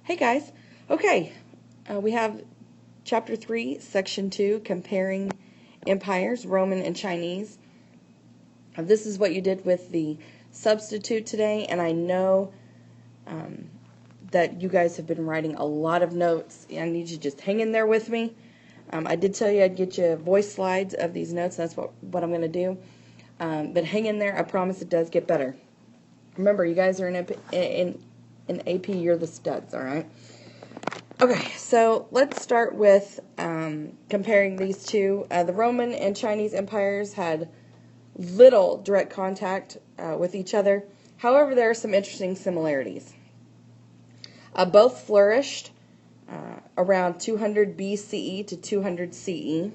Hey guys. Okay, we have chapter 3, section 2, comparing empires, Roman and Chinese. This is what you did with the substitute today, and I know that you guys have been writing a lot of notes. I need you to just hang in there with me. I did tell you I'd get you voice slides of these notes. That's what I'm going to do. But hang in there. I promise it does get better. Remember, you guys are in AP, you're the studs, all right? Okay, so let's start with comparing these two. The Roman and Chinese empires had little direct contact with each other. However, there are some interesting similarities. Both flourished around 200 BCE to 200 CE,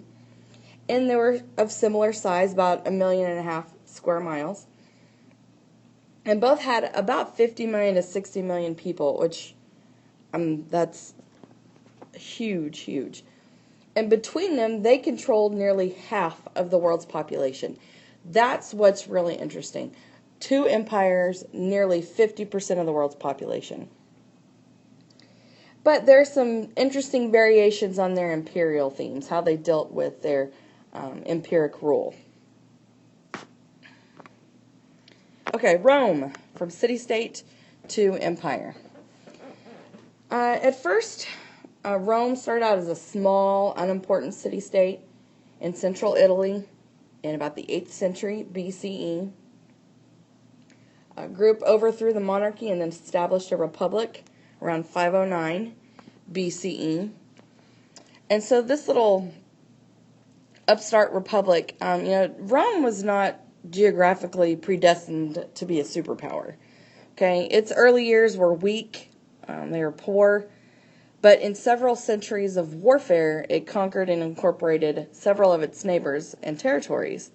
and they were of similar size, about 1.5 million square miles. And both had about 50 million to 60 million people, which that's huge. And between them, they controlled nearly half of the world's population. That's what's really interesting. Two empires, nearly 50% of the world's population. But there's some interesting variations on their imperial themes, how they dealt with their empiric rule. Okay, Rome, from city-state to empire. At first, Rome started out as a small, unimportant city-state in central Italy in about the 8th century BCE. A group overthrew the monarchy and then established a republic around 509 BCE. And so this little upstart republic, Rome was not geographically predestined to be a superpower. Okay, its early years were weak, they were poor, but in several centuries of warfare, it conquered and incorporated several of its neighbors and territories,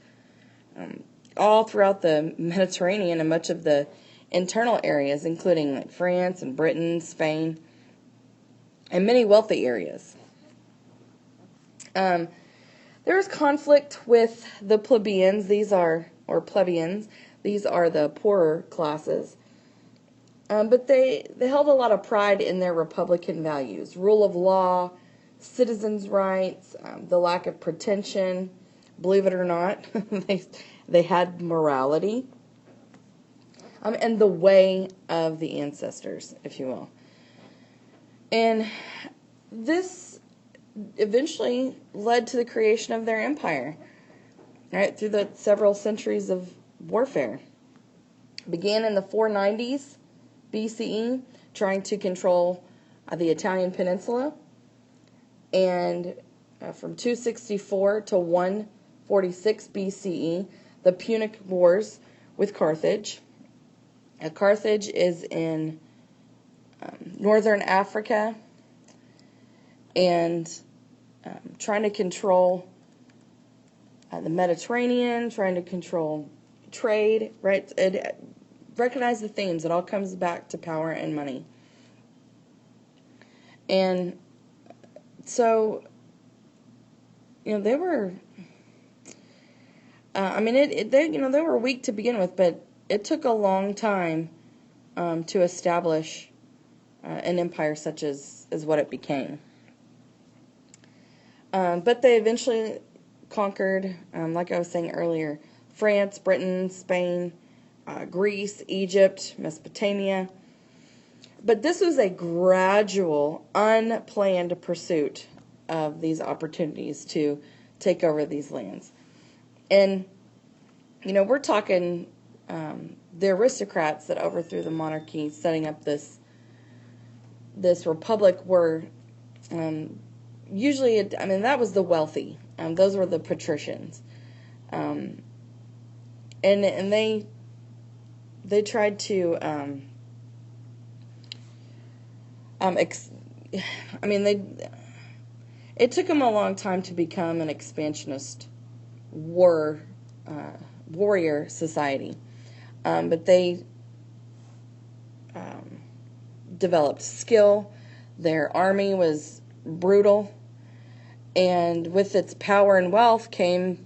all throughout the Mediterranean and much of the internal areas, including like France and Britain, Spain, and many wealthy areas. There was conflict with the plebeians. These are the poorer classes. But they held a lot of pride in their republican values: rule of law, citizens' rights, the lack of pretension. Believe it or not, they had morality, and the way of the ancestors, if you will. And this eventually led to the creation of their empire, right, through the several centuries of warfare. Began in the 490s BCE, trying to control the Italian peninsula, and from 264 to 146 BCE, the Punic Wars with Carthage. Carthage is in northern Africa, and trying to control the Mediterranean, trying to control trade, right? Recognize the themes. It all comes back to power and money. And so, they were, they were weak to begin with, but it took a long time to establish an empire such as what it became. But they eventually conquered, like I was saying earlier, France, Britain, Spain, Greece, Egypt, Mesopotamia. But this was a gradual, unplanned pursuit of these opportunities to take over these lands. And, we're talking the aristocrats that overthrew the monarchy, setting up this republic were usually, that was the wealthy. Those were the patricians. And they tried to, it took them a long time to become an expansionist warrior society. But they developed skill. Their army was brutal. And with its power and wealth came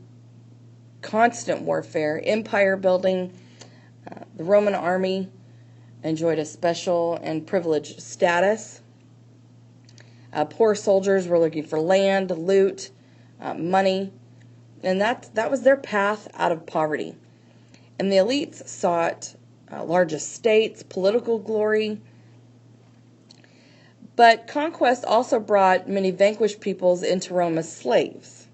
constant warfare, empire building. The Roman army enjoyed a special and privileged status Poor soldiers were looking for land, loot, money, and that was their path out of poverty. And the elites sought large estates, political glory. But conquest also brought many vanquished peoples into Rome as slaves.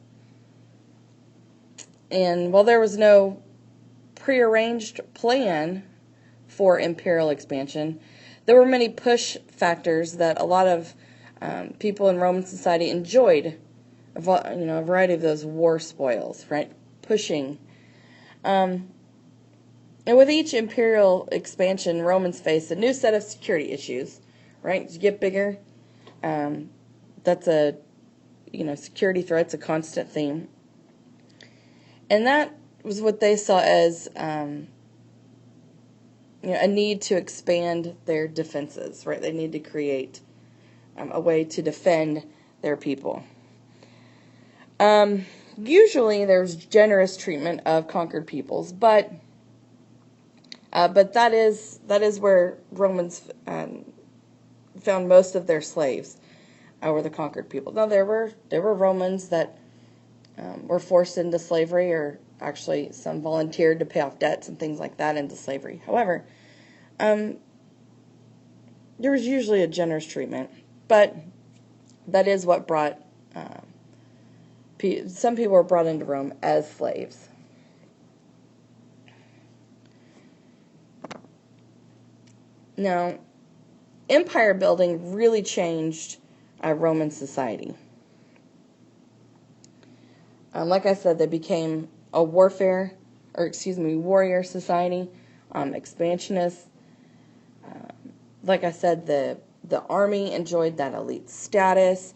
And while there was no prearranged plan for imperial expansion, there were many push factors that a lot of people in Roman society enjoyed. A variety of those war spoils, right? Pushing. And with each imperial expansion, Romans faced a new set of security issues, right? As you get bigger, that's security threats, a constant theme. And that was what they saw as, a need to expand their defenses, right? They need to create a way to defend their people. Usually there's generous treatment of conquered peoples, but that is where Romans found most of their slaves, were the conquered people. Now there were Romans that were forced into slavery, or actually some volunteered to pay off debts and things like that into slavery. However, there was usually a generous treatment, but that is what brought some people were brought into Rome as slaves. Now, empire building really changed Roman society. Like I said, they became a warrior society, expansionist. Like I said, the army enjoyed that elite status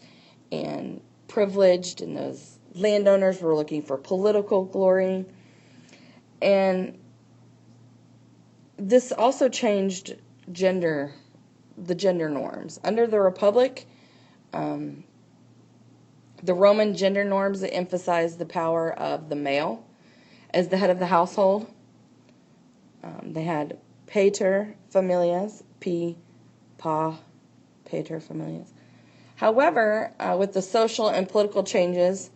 and privileged, and those landowners were looking for political glory. And this also changed the gender norms. Under the Republic, the Roman gender norms that emphasized the power of the male as the head of the household. They had pater familias, pater familias. However, with the social and political changes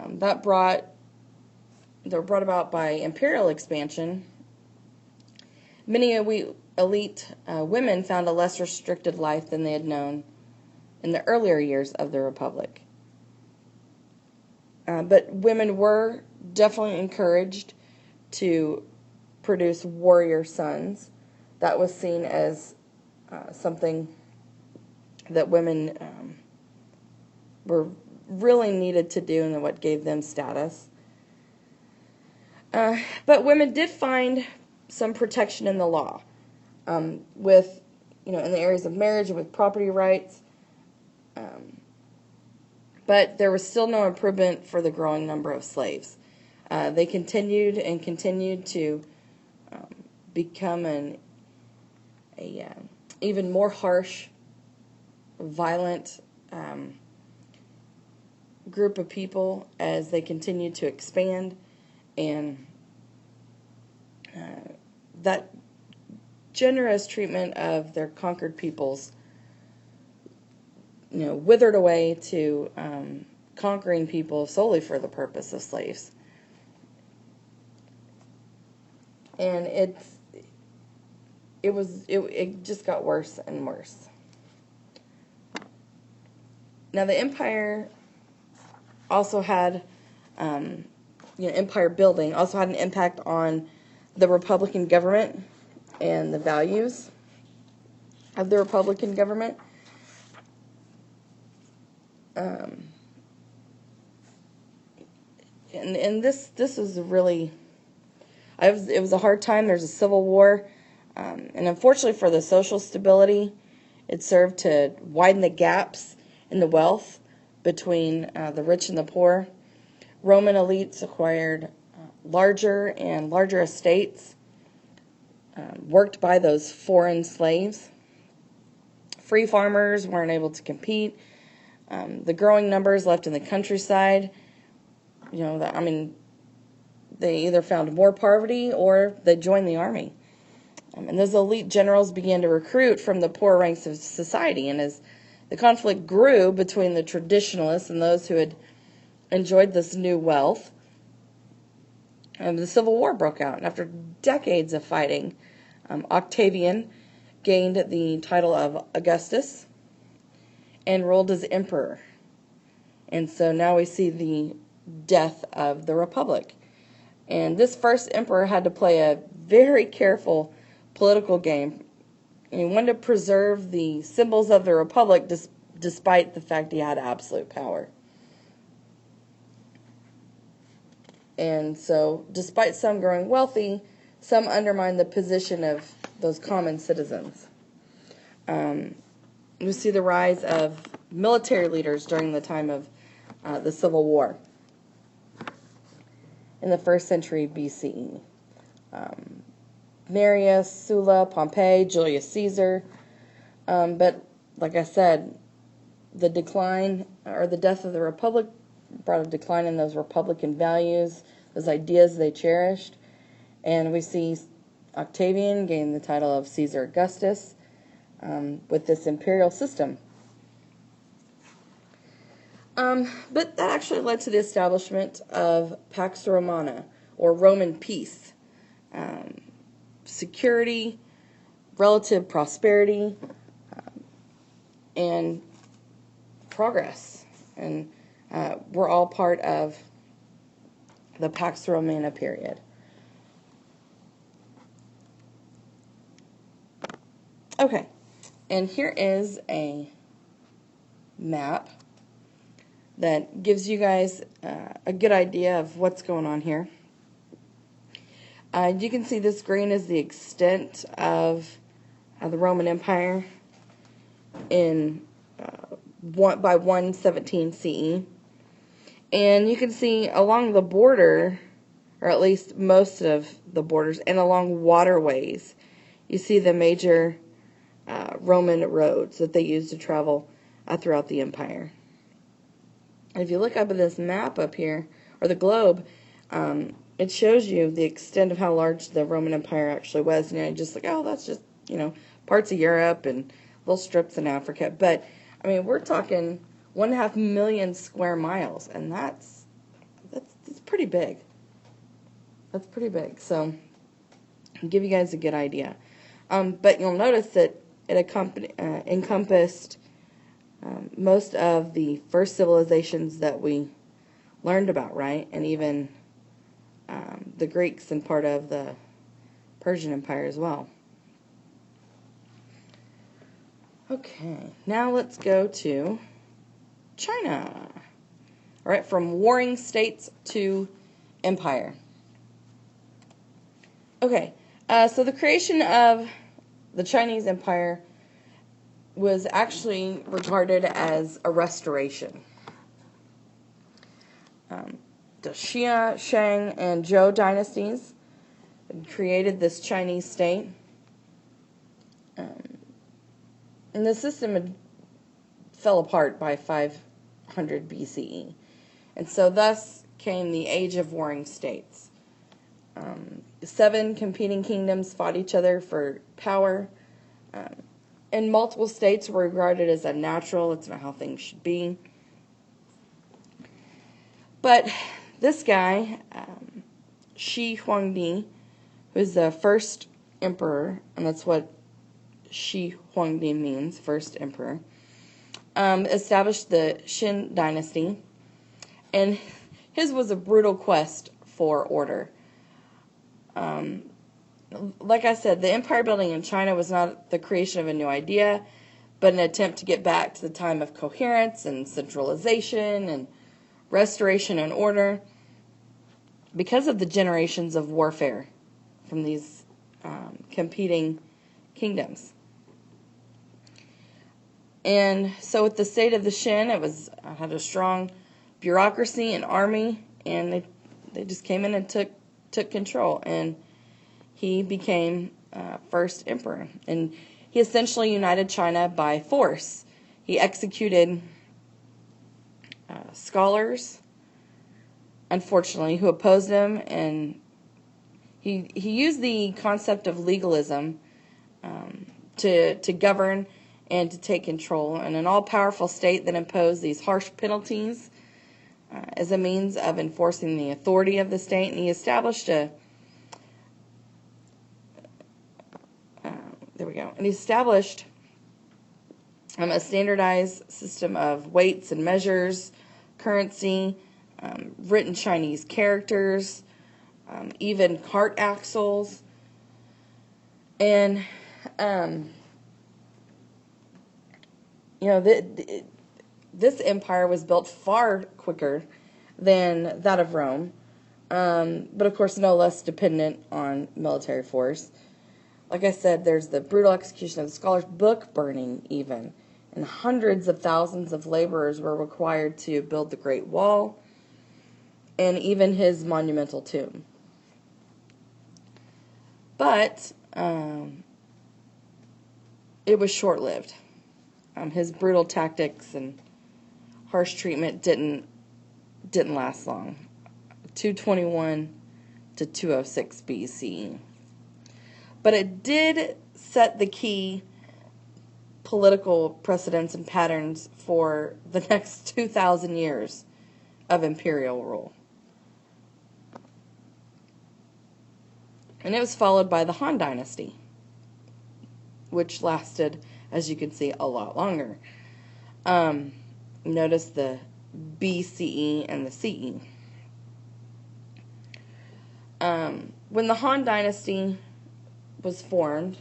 that were brought about by imperial expansion, many elite women found a less restricted life than they had known in the earlier years of the Republic. But women were definitely encouraged to produce warrior sons. That was seen as something that women were really needed to do, and what gave them status. But women did find some protection in the law, with, in the areas of marriage and with property rights. But there was still no improvement for the growing number of slaves. They continued to become an even more harsh, violent group of people as they continued to expand, and that generous treatment of their conquered peoples withered away to conquering people solely for the purpose of slaves. And it just got worse and worse. Now the empire also had, empire building also had an impact on the Republican government and the values of the Republican government. And this is really, it was a hard time. There's a civil war, and unfortunately for the social stability, it served to widen the gaps in the wealth between the rich and the poor. Roman elites acquired larger and larger estates, worked by those foreign slaves. Free farmers weren't able to compete. The growing numbers left in the countryside, they either found more poverty or they joined the army. And those elite generals began to recruit from the poor ranks of society. And as The conflict grew between the traditionalists and those who had enjoyed this new wealth. And the Civil War broke out. And after decades of fighting, Octavian gained the title of Augustus and ruled as emperor. And so now we see the death of the Republic. And this first emperor had to play a very careful political game. And he wanted to preserve the symbols of the Republic despite the fact he had absolute power. And so, despite some growing wealthy, some undermined the position of those common citizens. We see the rise of military leaders during the time of the Civil War in the 1st century BCE. Marius, Sulla, Pompey, Julius Caesar. But, like I said, the decline or the death of the Republic brought a decline in those Republican values, those ideas they cherished. And we see Octavian gain the title of Caesar Augustus with this imperial system. But that actually led to the establishment of Pax Romana, or Roman peace. Security, relative prosperity, and progress. And we're all part of the Pax Romana period. Okay, and here is a map that gives you guys a good idea of what's going on here. You can see this green is the extent of the Roman Empire in by 117 CE. And you can see along the border, or at least most of the borders, and along waterways, you see the major Roman roads that they used to travel throughout the empire. And if you look up at this map up here, or the globe, it shows you the extent of how large the Roman Empire actually was. And you're just like, oh, that's just, parts of Europe and little strips in Africa. But, I mean, we're talking 1.5 million square miles, and that's pretty big. That's pretty big. So, I'll give you guys a good idea. But you'll notice that it encompassed most of the first civilizations that we learned about, right? And even the Greeks and part of the Persian Empire as well. Okay, now let's go to China. All right, from warring states to empire. Okay, so the creation of the Chinese Empire was actually regarded as a restoration. The Xia, Shang, and Zhou dynasties created this Chinese state. And the system fell apart by 500 BCE. And so thus came the Age of Warring States. 7 competing kingdoms fought each other for power. And multiple states were regarded as unnatural. It's not how things should be. But this guy, Shi Huangdi, who's the first emperor, and that's what Shi Huangdi means, first emperor, established the Qin dynasty, and his was a brutal quest for order. Like I said, the empire building in China was not the creation of a new idea, but an attempt to get back to the time of coherence and centralization and restoration and order because of the generations of warfare from these competing kingdoms. And so with the state of the Qin, it had a strong bureaucracy and army, and they just came in and took control, and he became first emperor. And he essentially united China by force. He executed scholars, unfortunately, who opposed him, and he used the concept of legalism to govern and to take control, and an all-powerful state that imposed these harsh penalties as a means of enforcing the authority of the state. And he established a a standardized system of weights and measures, currency, written Chinese characters, even cart axles, and this empire was built far quicker than that of Rome, but of course no less dependent on military force. Like I said, there's the brutal execution of the scholars, book burning even, and hundreds of thousands of laborers were required to build the Great Wall and even his monumental tomb. But it was short-lived. His brutal tactics and harsh treatment didn't last long. 221 to 206 BC. But it did set the key political precedents and patterns for the next 2,000 years of imperial rule. And it was followed by the Han Dynasty, which lasted, as you can see, a lot longer. Notice the BCE and the CE. When the Han Dynasty was formed,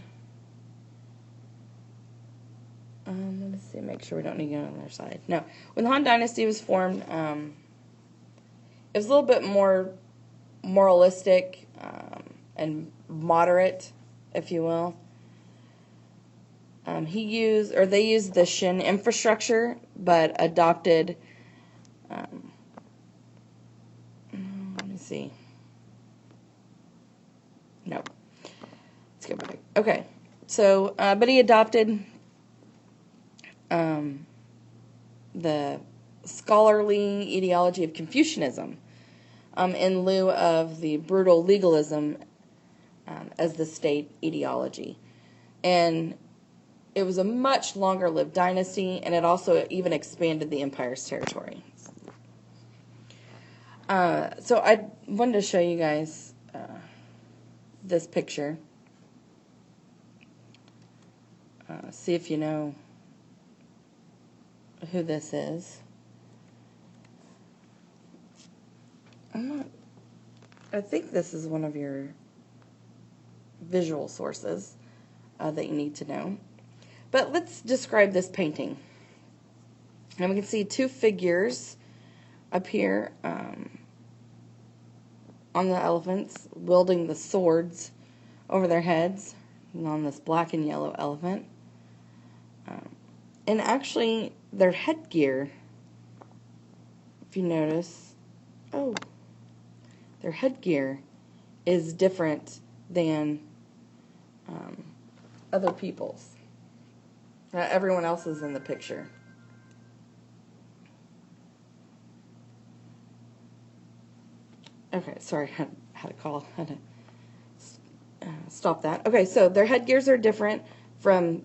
let me see, make sure we don't need to go on the other side. No, when the Han Dynasty was formed, it was a little bit more moralistic and moderate, if you will. They used the Shin infrastructure, but adopted, let me see. No. Let's go back. Okay. So, but he adopted the scholarly ideology of Confucianism in lieu of the brutal legalism as the state ideology. And it was a much longer-lived dynasty, and it also even expanded the empire's territory. So I wanted to show you guys this picture. See if you know who this is. I think this is one of your visual sources that you need to know. But let's describe this painting. And we can see two figures up here on the elephants, wielding the swords over their heads, and on this black and yellow elephant. And actually, their headgear, if you notice, their headgear is different than other people's. Everyone else is in the picture. Okay, sorry, I had a call. I had to stop that. Okay, so their headgears are different from,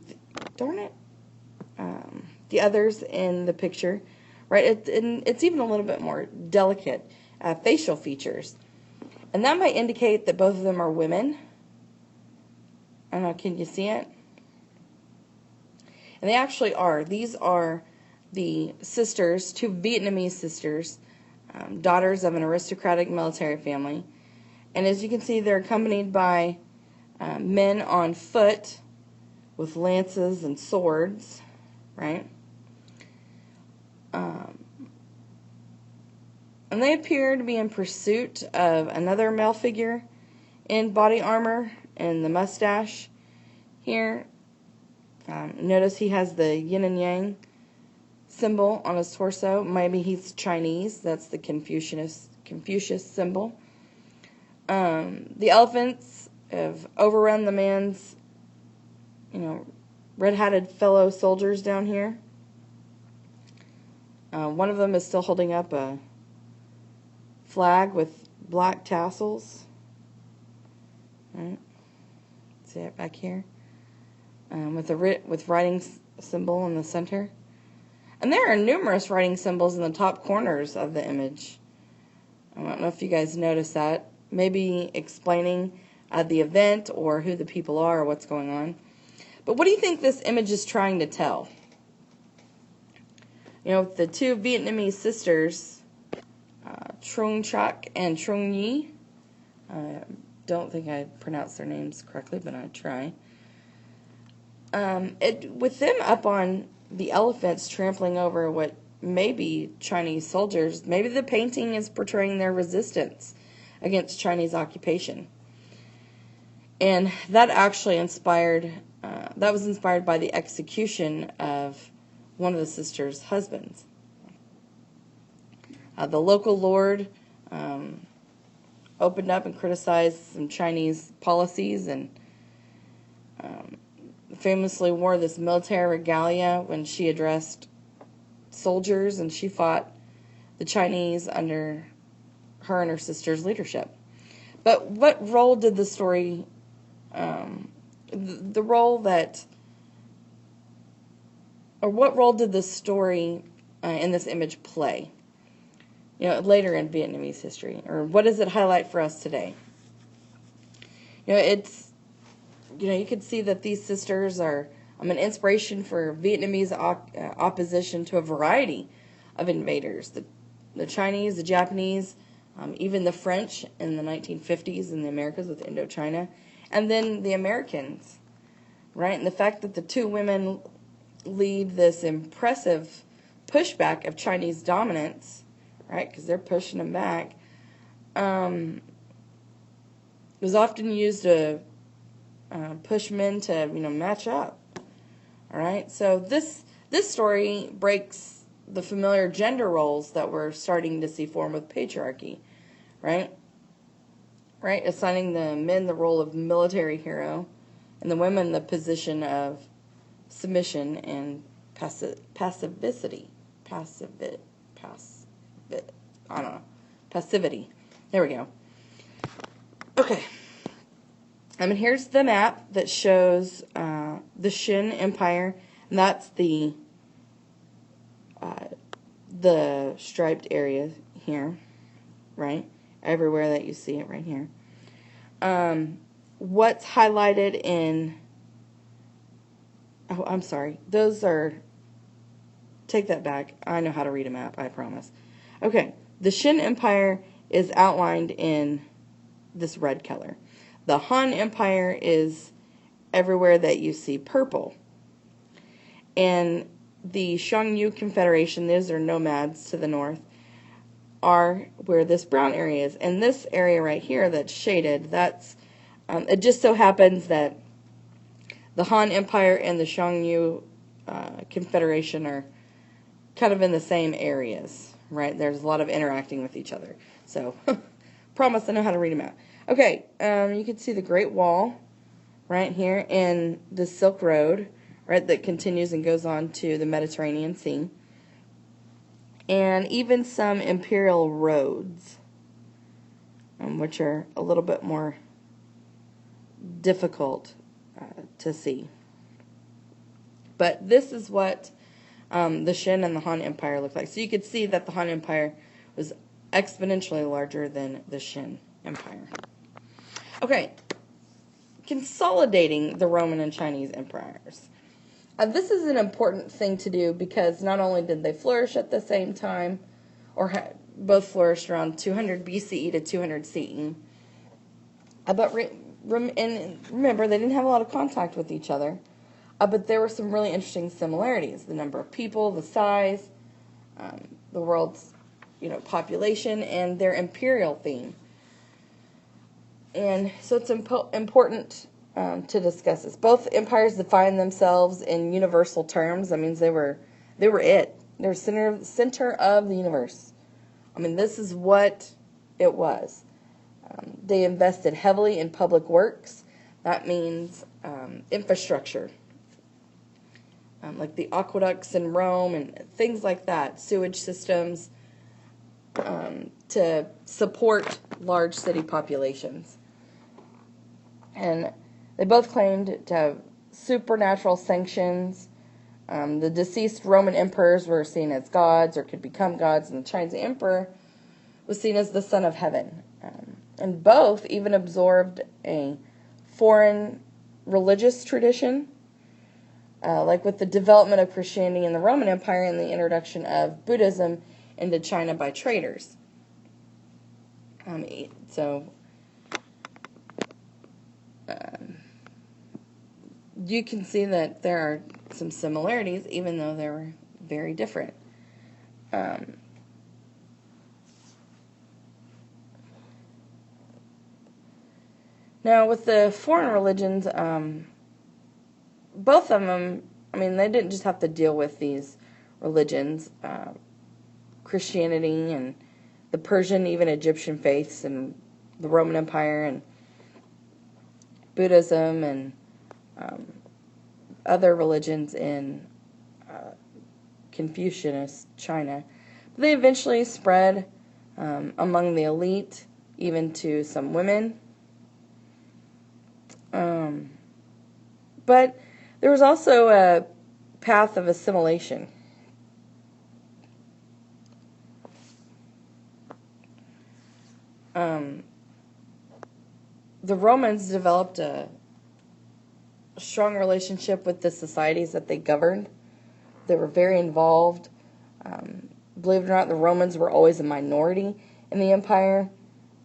the others in the picture, right? It's even a little bit more delicate facial features. And that might indicate that both of them are women. I don't know, can you see it? And they actually are. These are the sisters, two Vietnamese sisters, daughters of an aristocratic military family. And as you can see, they're accompanied by men on foot with lances and swords, right? And they appear to be in pursuit of another male figure in body armor and the mustache here. Notice he has the yin and yang symbol on his torso. Maybe he's Chinese. That's the Confucius symbol. The elephants have overrun the man's, red-hatted fellow soldiers down here. One of them is still holding up a flag with black tassels. Right. See it back here? With writing symbol in the center. And there are numerous writing symbols in the top corners of the image. I don't know if you guys noticed that. Maybe explaining the event or who the people are or what's going on. But what do you think this image is trying to tell? You know, the two Vietnamese sisters, Trung Trắc and Trung Nhi. I don't think I pronounced their names correctly, but I try. With them up on the elephants trampling over what may be Chinese soldiers, maybe the painting is portraying their resistance against Chinese occupation. And that actually that was inspired by the execution of one of the sisters' husbands. The local lord opened up and criticized some Chinese policies and famously wore this military regalia when she addressed soldiers, and she fought the Chinese under her and her sister's leadership. But what role did the story, what role did the story in this image play? You know, later in Vietnamese history, or what does it highlight for us today? You know, you can see that these sisters are an inspiration for Vietnamese opposition to a variety of invaders. The Chinese, the Japanese, even the French in the 1950s in the Americas with Indochina, and then the Americans, right? And the fact that the two women lead this impressive pushback of Chinese dominance, right, because they're pushing them back, was often used to push men to, match up. All right, so this story breaks the familiar gender roles that we're starting to see form with patriarchy, right? Right, assigning the men the role of military hero, and the women the position of submission and passivity. Passivity. There we go. Okay. Here's the map that shows the Shin Empire, and that's the striped area here, right? Everywhere that you see it right here. What's highlighted in... Oh, I'm sorry. Those are... Take that back. I know how to read a map, I promise. Okay. The Shin Empire is outlined in this red color. The Han Empire is everywhere that you see purple. And the Xiongnu Confederation, those are nomads to the north, are where this brown area is. And this area right here that's shaded, that's it just so happens that the Han Empire and the Xiongnu Confederation are kind of in the same areas, right? There's a lot of interacting with each other. So, promise I know how to read a map. Okay, you can see the Great Wall right here and the Silk Road, right, that continues and goes on to the Mediterranean Sea. And even some imperial roads, which are a little bit more difficult to see. But this is what the Shin and the Han Empire look like. So you could see that the Han Empire was exponentially larger than the Shin Empire. Okay, consolidating the Roman and Chinese empires. This is an important thing to do because not only did they flourish at the same time, or both flourished around 200 BCE to 200 CE, but remember, they didn't have a lot of contact with each other, but there were some really interesting similarities. The number of people, the size, the world's population, and their imperial theme. And so it's important to discuss this. Both empires define themselves in universal terms. That means they were it. They were center of the universe. This is what it was. They invested heavily in public works. That means infrastructure, like the aqueducts in Rome and things like that, sewage systems, to support large city populations. And they both claimed to have supernatural sanctions The deceased Roman emperors were seen as gods or could become gods, and the Chinese emperor was seen as the son of heaven. And both even absorbed a foreign religious tradition, like with the development of Christianity in the Roman Empire and the introduction of Buddhism into China by traders. You can see that there are some similarities, even though they were very different. Now, with the foreign religions, both of them, they didn't just have to deal with these religions, Christianity and the Persian, even Egyptian faiths, and the Roman Empire, and Buddhism, and other religions in Confucianist China. But they eventually spread among the elite, even to some women. But there was also a path of assimilation. The Romans developed a strong relationship with the societies that they governed. They were very involved. Believe it or not, the Romans were always a minority in the empire.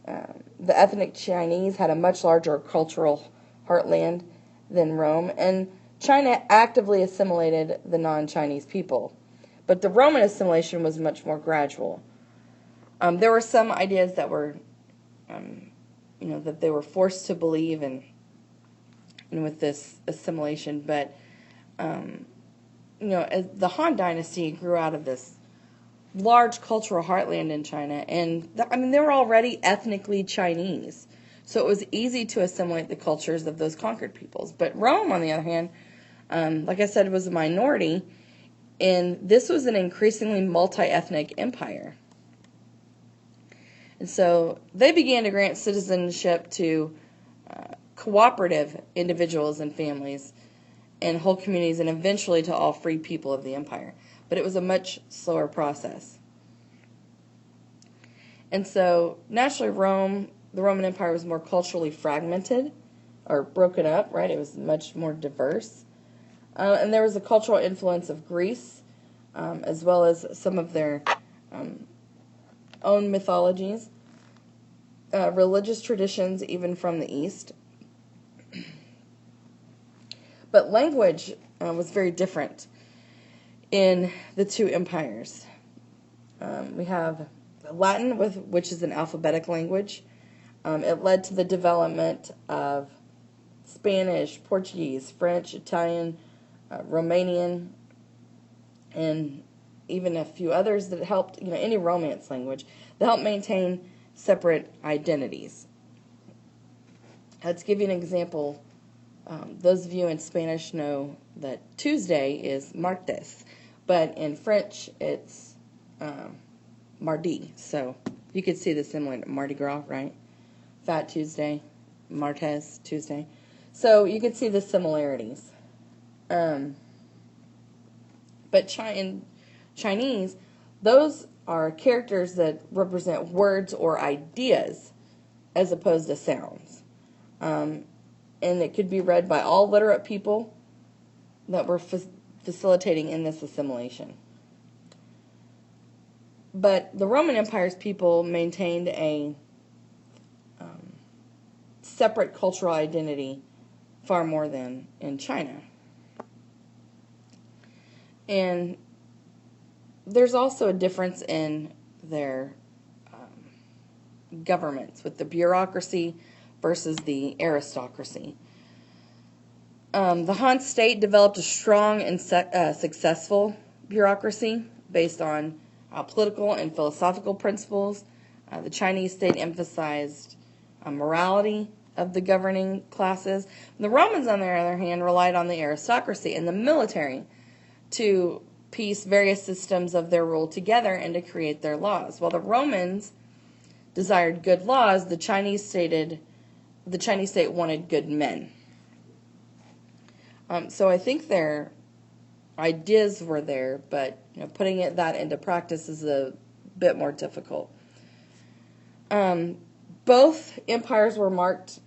The ethnic Chinese had a much larger cultural heartland than Rome, and China actively assimilated the non-Chinese people. But the Roman assimilation was much more gradual. There were some ideas that were, that they were forced to believe in with this assimilation, but as the Han Dynasty grew out of this large cultural heartland in China, and they were already ethnically Chinese, so it was easy to assimilate the cultures of those conquered peoples. But Rome, on the other hand, like I said, was a minority, and this was an increasingly multi-ethnic empire. And so they began to grant citizenship to cooperative individuals and families and whole communities, and eventually to all free people of the empire. But it was a much slower process. And so, naturally, the Roman Empire was more culturally fragmented, or broken up, right? It was much more diverse. And there was a cultural influence of Greece, as well as some of their own mythologies, religious traditions, even from the East. But language was very different in the two empires. We have Latin, which is an alphabetic language. It led to the development of Spanish, Portuguese, French, Italian, Romanian, and even a few others that helped, any Romance language, that helped maintain separate identities. Let's give you an example. Those of you in Spanish know that Tuesday is martes, but in French it's mardi. So you could see the similar to Mardi Gras, right? Fat Tuesday, martes, Tuesday. So you could see the similarities. But in Chinese, those are characters that represent words or ideas as opposed to sounds. And it could be read by all literate people that were facilitating in this assimilation. But the Roman Empire's people maintained a separate cultural identity far more than in China. And there's also a difference in their governments, with the bureaucracy versus the aristocracy. The Han state developed a strong and successful bureaucracy based on political and philosophical principles. The Chinese state emphasized morality of the governing classes. The Romans, on the other hand, relied on the aristocracy and the military to piece various systems of their rule together and to create their laws. While the Romans desired good laws, the Chinese state wanted good men. So I think their ideas were there, but putting that into practice is a bit more difficult. Both empires were marked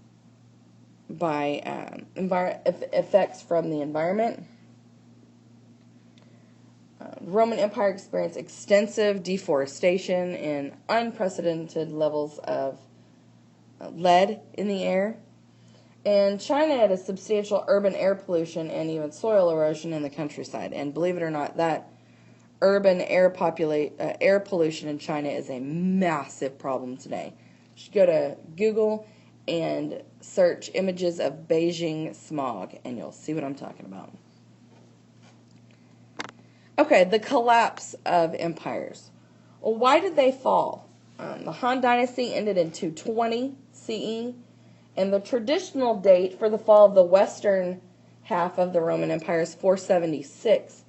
by effects from the environment. The Roman Empire experienced extensive deforestation and unprecedented levels of lead in the air. And China had a substantial urban air pollution and even soil erosion in the countryside. And believe it or not, that urban air pollution in China is a massive problem today. You should go to Google and search images of Beijing smog, and you'll see what I'm talking about. Okay, the collapse of empires. Well, why did they fall? The Han Dynasty ended in 220 CE, and the traditional date for the fall of the western half of the Roman Empire is 476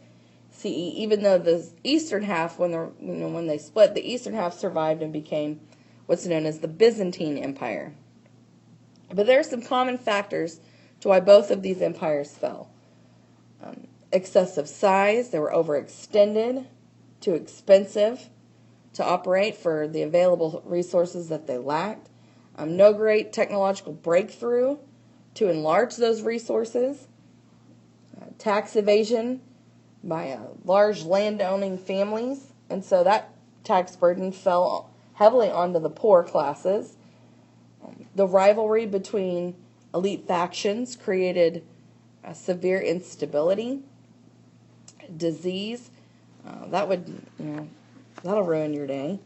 CE, even though the eastern half, when they split, the eastern half survived and became what's known as the Byzantine Empire. But there are some common factors to why both of these empires fell. Excessive size, they were overextended, too expensive to operate for the available resources that they lacked. No great technological breakthrough to enlarge those resources. Tax evasion by large land-owning families, and so that tax burden fell heavily onto the poor classes. The rivalry between elite factions created severe instability, disease. That'll ruin your day.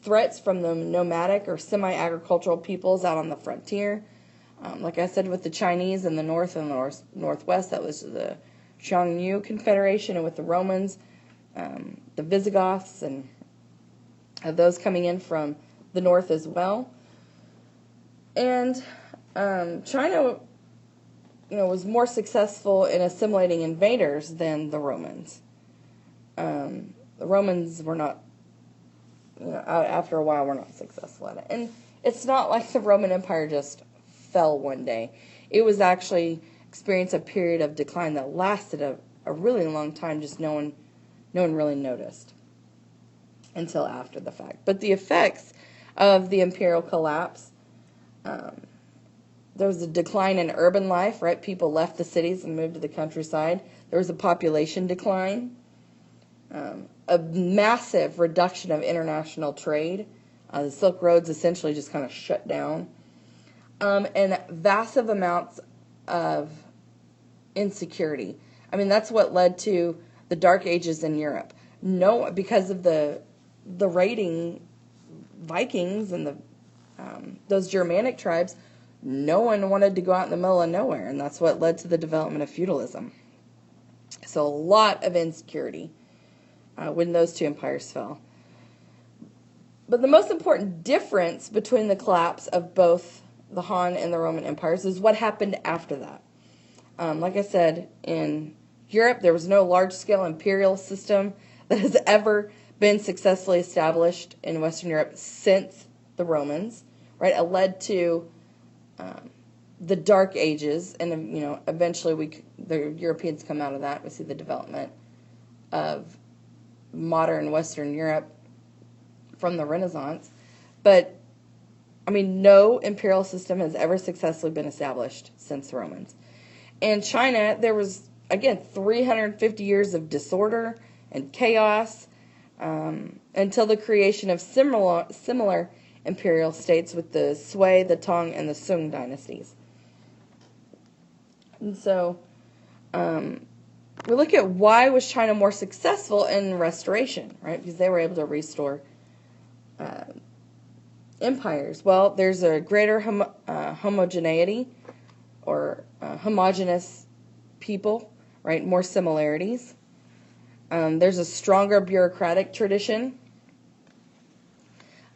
Threats from the nomadic or semi-agricultural peoples out on the frontier. Like I said, with the Chinese in the north and the northwest, that was the Xiongnu Confederation, and with the Romans, the Visigoths, and those coming in from the north as well. And China, was more successful in assimilating invaders than the Romans. The Romans were not, after a while, were not successful at it. And it's not like the Roman Empire just fell one day. It was actually experienced a period of decline that lasted a really long time, just no one really noticed until after the fact. But the effects of the imperial collapse, there was a decline in urban life, right? People left the cities and moved to the countryside. There was a population decline, a massive reduction of international trade. The Silk Roads essentially just kind of shut down. And vast amounts of insecurity. I mean, that's what led to the Dark Ages in Europe. Because of the raiding Vikings and those Germanic tribes, no one wanted to go out in the middle of nowhere, and that's what led to the development of feudalism. So a lot of insecurity when those two empires fell. But the most important difference between the collapse of both the Han and the Roman empires is what happened after that. Like I said, in Europe, there was no large-scale imperial system that has ever been successfully established in Western Europe since the Romans, right? It led to the Dark Ages, and eventually the Europeans come out of that. We see the development of modern Western Europe from the Renaissance. But no imperial system has ever successfully been established since the Romans. In China, there was, again, 350 years of disorder and chaos until the creation of similar imperial states with the Sui, the Tang, and the Sung dynasties. And so we look at why was China more successful in restoration, right? Because they were able to restore empires. Well, there's a greater homogeneity or homogeneous people, right? More similarities. There's a stronger bureaucratic tradition.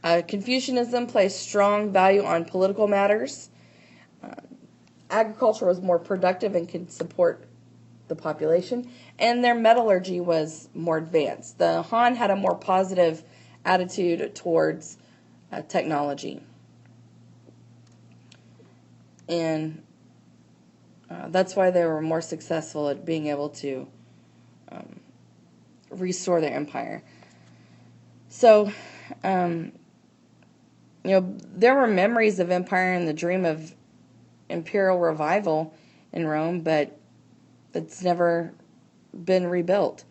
Confucianism placed strong value on political matters. Agriculture was more productive and could support the population, and their metallurgy was more advanced. The Han had a more positive attitude towards technology. And That's why they were more successful at being able to restore their empire. So, there were memories of empire and the dream of imperial revival in Rome, but it's never been rebuilt.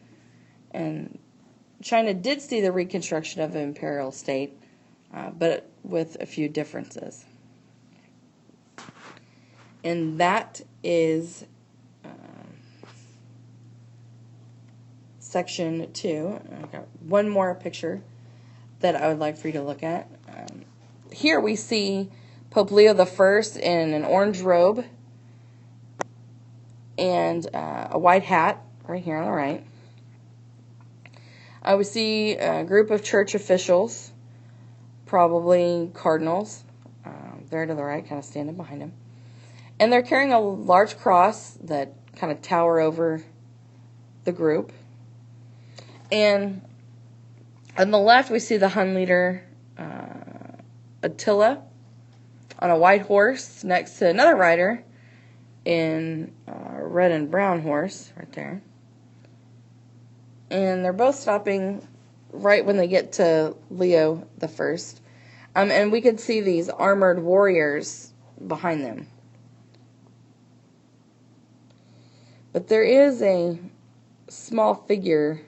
And China did see the reconstruction of an imperial state, but with a few differences. And that is section 2. I've got one more picture that I would like for you to look at. Here we see Pope Leo I in an orange robe and a white hat right here on the right. We see a group of church officials, probably cardinals, there to the right, kind of standing behind him. And they're carrying a large cross that kind of tower over the group. And on the left, we see the Hun leader, Attila, on a white horse next to another rider in a red and brown horse right there. And they're both stopping right when they get to Leo I. And we could see these armored warriors behind them. But there is a small figure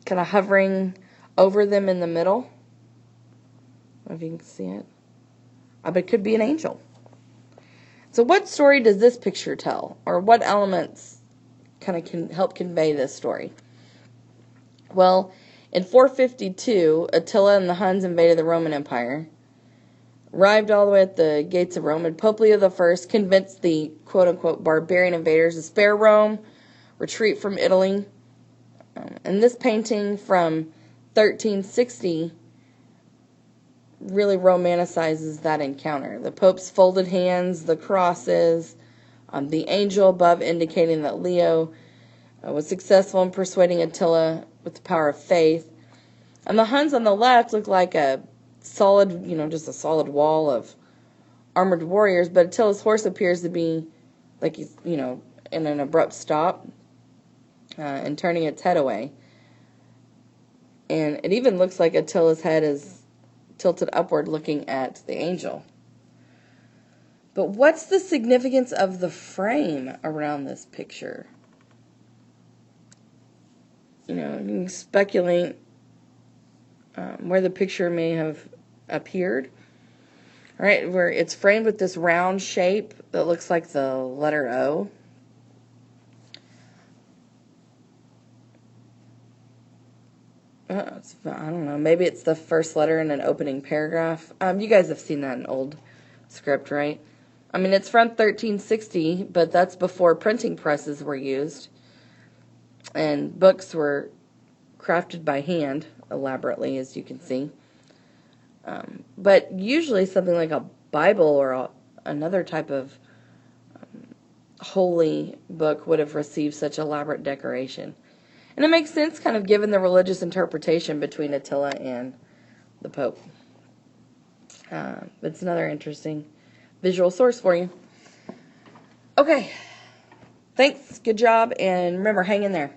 kind of hovering over them in the middle. I don't know if you can see it. But it could be an angel. So what story does this picture tell? Or what elements kind of can help convey this story? Well, in 452, Attila and the Huns invaded the Roman Empire, arrived all the way at the gates of Rome, and Pope Leo I convinced the quote-unquote barbarian invaders to spare Rome, retreat from Italy. And this painting from 1360 really romanticizes that encounter. The Pope's folded hands, the crosses, the angel above indicating that Leo was successful in persuading Attila with the power of faith. And the Huns on the left look like a solid, just a solid wall of armored warriors, but Attila's horse appears to be like he's, in an abrupt stop and turning its head away. And it even looks like Attila's head is tilted upward looking at the angel. But what's the significance of the frame around this picture? You can speculate where the picture may have appeared. All right, where it's framed with this round shape that looks like the letter O. I don't know. Maybe it's the first letter in an opening paragraph. You guys have seen that in old script, right? It's from 1360, but that's before printing presses were used. And books were crafted by hand elaborately, as you can see. But usually something like a Bible or another type of holy book would have received such elaborate decoration. And it makes sense kind of given the religious interpretation between Attila and the Pope. It's another interesting visual source for you. Okay. Thanks. Good job. And remember, hang in there.